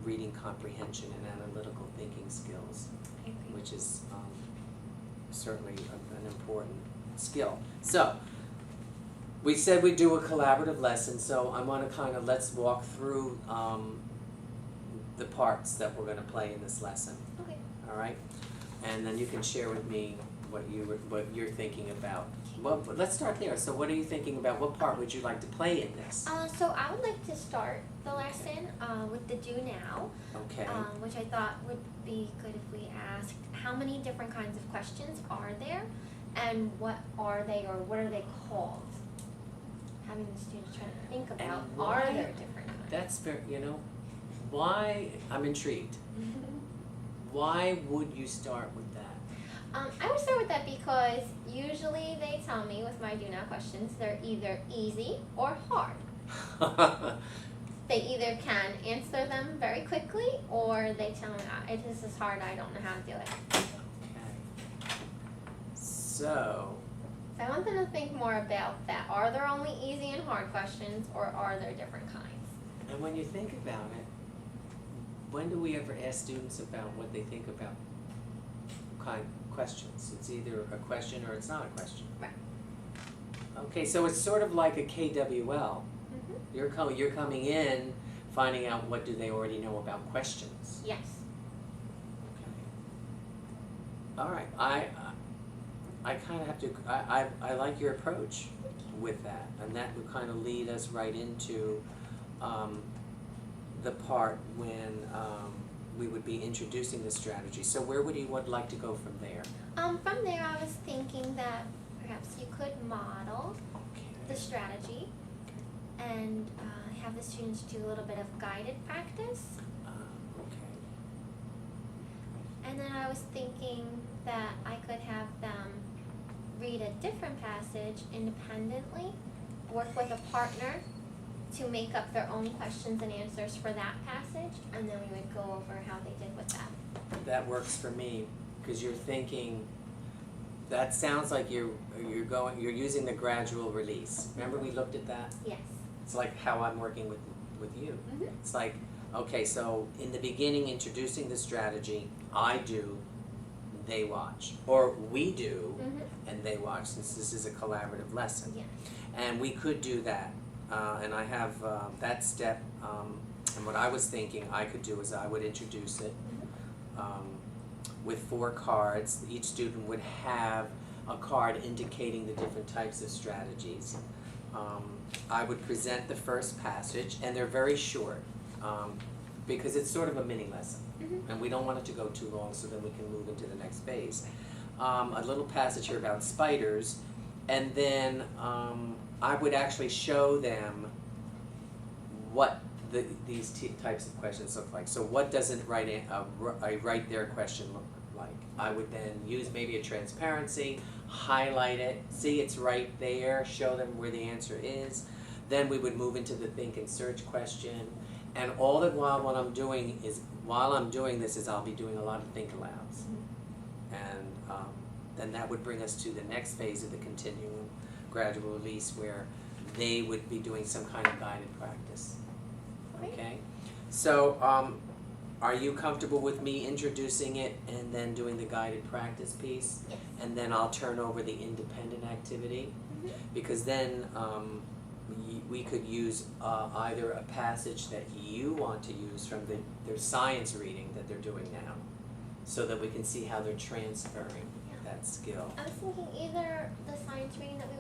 reading comprehension and analytical thinking skills, I agree. which is certainly an important skill. So, we said we'd do a collaborative lesson, so I want to kind of, let's walk through the parts that we're going to play in this lesson, Okay. all right? And then you can share with me what you're thinking about. Well, let's start there. So what are you thinking about? What part would you like to play in this? So I would like to start the lesson with the do now, Okay. which I thought would be good if we asked how many different kinds of questions are there, and what are they, or what are they called? Having the students try to think about, And are why- there different kinds? That's very, why, I'm intrigued. Why would you start with that? I would start with that because usually they tell me with my do now questions they're either easy or hard. They either can answer them very quickly, or they tell me this is hard, I don't know how to do it. Okay. So, So I want them to think more about that. Are there only easy and hard questions, or are there different kinds? and when you think about it, when do we ever ask students about what they think about kind questions? It's either a question or it's not a question. Right. Okay, so it's sort of like a KWL. Mm-hmm. You're coming in, finding out what do they already know about questions. Yes. Okay. All right. I kind of have to. I like your approach with that, and that would kind of lead us right into the part when we would be introducing the strategy. So where would you like to go from there? From there, I was thinking that perhaps you could model the Okay. strategy and have the students do a little bit of guided practice. Okay. And then I was thinking that I could have them read a different passage independently, work with a partner to make up their own questions and answers for that passage, and then we would go over how they did with that. That works for me, because you're thinking. That sounds like you're using the gradual release. Remember we looked at that? Yes. It's like how I'm working with you. Mm-hmm. It's like, okay, so in the beginning, introducing the strategy, I do, they watch, or we do, Mm-hmm. and they watch, since this is a collaborative lesson. Yes. And we could do that, and I have that step. And what I was thinking I could do is I would introduce it. With 4 cards. Each student would have a card indicating the different types of strategies. I would present the first passage, and they're very short, because it's sort of a mini lesson, Mm-hmm. and we don't want it to go too long, so then we can move into the next phase. A little passage here about spiders, and then I would actually show them what these types of questions look like. So what does a write there question look like? I would then use maybe a transparency, highlight it, see it's right there, show them where the answer is. Then we would move into the think and search question. And all the while what I'm doing is, while I'm doing this, is I'll be doing a lot of think alouds. And then that would bring us to the next phase of the continuum, gradual release, where they would be doing some kind of guided practice. Okay, so are you comfortable with me introducing it and then doing the guided practice piece? Yes. And then I'll turn over the independent activity, Mm-hmm. because then we could use either a passage that you want to use from their science reading that they're doing now, so that we can see how they're transferring that skill. I was thinking either the science reading that we